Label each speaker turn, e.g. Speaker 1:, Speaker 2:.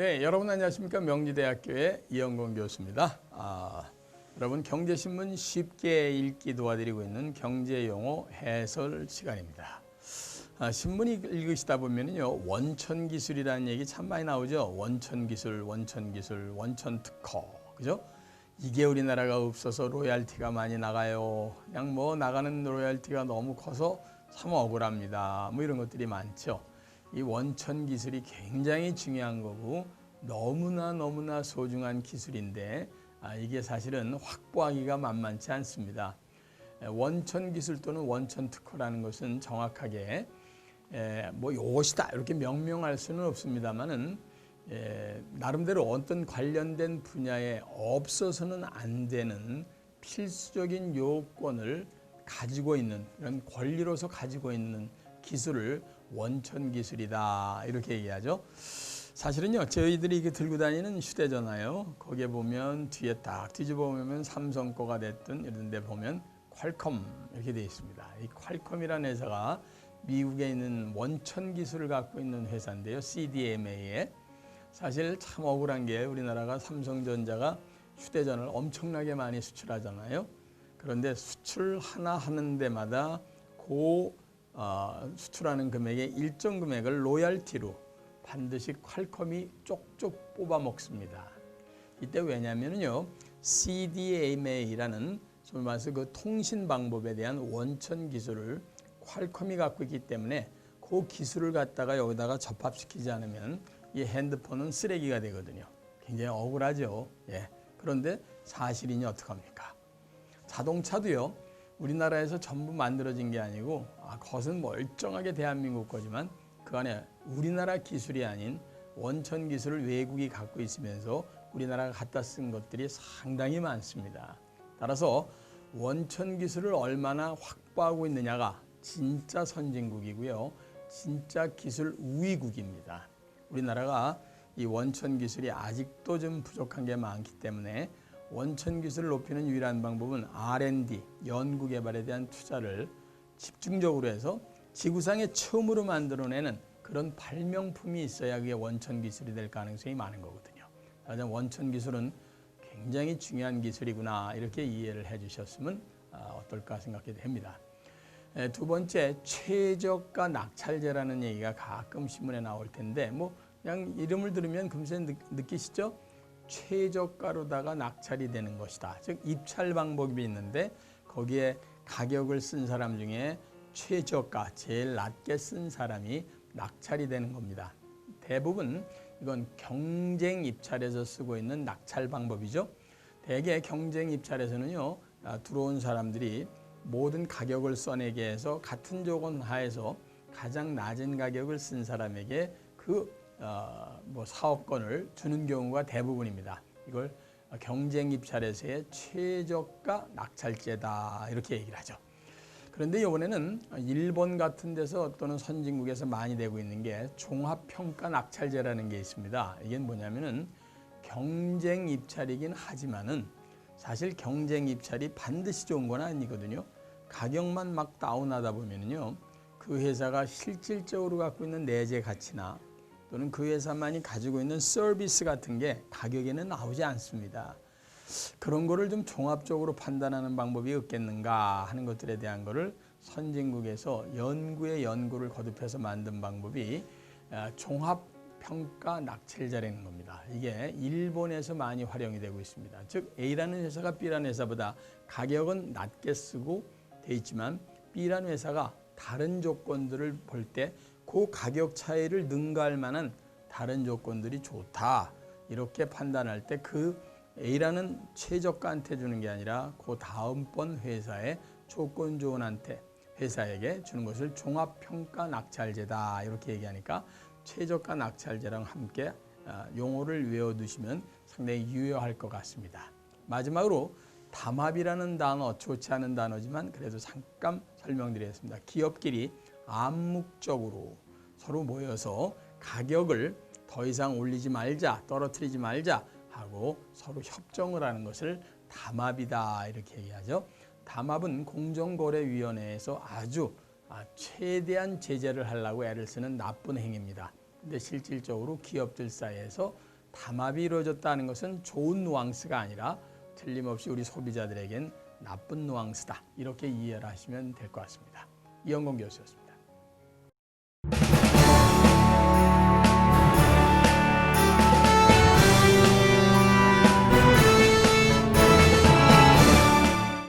Speaker 1: 네, 여러분 안녕하십니까? 명지대학교의 이영건 교수입니다. 여러분 경제신문 쉽게 읽기 도와드리고 있는 경제용어 해설 시간입니다. 신문 읽으시다 보면요, 원천기술이라는 얘기 참 많이 나오죠. 원천기술, 원천특허, 그죠? 이게 우리나라가 없어서 로얄티가 많이 나가요. 그냥 뭐 나가는 로얄티가 너무 커서 참 억울합니다. 뭐 이런 것들이 많죠. 이 원천 기술이 굉장히 중요한 거고 너무나 소중한 기술인데 이게 사실은 확보하기가 만만치 않습니다. 원천 기술 또는 원천 특허라는 것은 정확하게 뭐 이것이다 이렇게 명명할 수는 없습니다만은 나름대로 어떤 관련된 분야에 없어서는 안 되는 필수적인 요건을 가지고 있는 이런 권리로서 가지고 있는 기술을 원천 기술이다 이렇게 얘기하죠. 사실은요, 저희들이 들고 다니는 휴대전화요, 거기에 보면 뒤에 딱 뒤집어 보면 삼성 거가 됐든 이런 데 보면 퀄컴 이렇게 되어 있습니다. 이 퀄컴이라는 회사가 미국에 있는 원천 기술을 갖고 있는 회사인데요, CDMA에. 사실 참 억울한 게 우리나라가 삼성전자가 휴대전화를 엄청나게 많이 수출하잖아요. 그런데 수출 하나 하는 데마다 수출하는 금액의 일정 금액을 로얄티로 반드시 퀄컴이 쪽쪽 뽑아 먹습니다. 이때 왜냐면요, CDMA라는 소위 말해서 그 통신 방법에 대한 원천 기술을 퀄컴이 갖고 있기 때문에 그 기술을 갖다가 여기다가 접합시키지 않으면 이 핸드폰은 쓰레기가 되거든요. 굉장히 억울하죠. 그런데 사실이니 어떡합니까? 자동차도요, 우리나라에서 전부 만들어진 게 아니고 그것은 멀쩡하게 대한민국 거지만 그 안에 우리나라 기술이 아닌 원천 기술을 외국이 갖고 있으면서 우리나라가 갖다 쓴 것들이 상당히 많습니다. 따라서 원천 기술을 얼마나 확보하고 있느냐가 진짜 선진국이고요, 진짜 기술 우위국입니다. 우리나라가 이 원천 기술이 아직도 좀 부족한 게 많기 때문에 원천 기술을 높이는 유일한 방법은 R&D, 연구 개발에 대한 투자를 집중적으로 해서 지구상에 처음으로 만들어내는 그런 발명품이 있어야 그게 원천 기술이 될 가능성이 많은 거거든요. 그래서 원천 기술은 굉장히 중요한 기술이구나 이렇게 이해를 해 주셨으면 어떨까 생각이 됩니다. 두 번째, 최저가 낙찰제라는 얘기가 가끔 신문에 나올 텐데 뭐 그냥 이름을 들으면 금세 느끼시죠? 최저가로다가 낙찰이 되는 것이다. 즉 입찰 방법이 있는데 거기에 가격을 쓴 사람 중에 최저가, 제일 낮게 쓴 사람이 낙찰이 되는 겁니다. 대부분 이건 경쟁 입찰에서 쓰고 있는 낙찰 방법이죠. 대개 경쟁 입찰에서는요, 들어온 사람들이 모든 가격을 써내게 해서 같은 조건 하에서 가장 낮은 가격을 쓴 사람에게 사업권을 주는 경우가 대부분입니다. 이걸 경쟁 입찰에서의 최저가 낙찰제다 이렇게 얘기를 하죠. 그런데 이번에는 일본 같은 데서 또는 선진국에서 많이 되고 있는 게 종합평가 낙찰제라는 게 있습니다. 이게 뭐냐면은 경쟁 입찰이긴 하지만은 사실 경쟁 입찰이 반드시 좋은 건 아니거든요. 가격만 막 다운하다 보면은요, 그 회사가 실질적으로 갖고 있는 내재 가치나 또는 그 회사만이 가지고 있는 서비스 같은 게 가격에는 나오지 않습니다. 그런 거를 좀 종합적으로 판단하는 방법이 없겠는가 하는 것들에 대한 거를 선진국에서 연구를 거듭해서 만든 방법이 종합평가 낙찰제라는 겁니다. 이게 일본에서 많이 활용이 되고 있습니다. 즉 A라는 회사가 B라는 회사보다 가격은 낮게 쓰고 돼 있지만 B라는 회사가 다른 조건들을 볼 때 그 가격 차이를 능가할 만한 다른 조건들이 좋다 이렇게 판단할 때 그 A라는 최저가한테 주는 게 아니라 그 다음번 회사의 조건 좋은 회사에게 주는 것을 종합평가 낙찰제다 이렇게 얘기하니까 최저가 낙찰제랑 함께 용어를 외워두시면 상당히 유효할 것 같습니다. 마지막으로 담합이라는 단어, 좋지 않은 단어지만 그래도 잠깐 설명드리겠습니다. 기업끼리 암묵적으로 서로 모여서 가격을 더 이상 올리지 말자, 떨어뜨리지 말자 하고 서로 협정을 하는 것을 담합이다 이렇게 얘기하죠. 담합은 공정거래위원회에서 아주 최대한 제재를 하려고 애를 쓰는 나쁜 행위입니다. 근데 실질적으로 기업들 사이에서 담합이 이루어졌다는 것은 좋은 누앙스가 아니라 틀림없이 우리 소비자들에겐 나쁜 누앙스다. 이렇게 이해를 하시면 될 것 같습니다. 이영건 교수였습니다.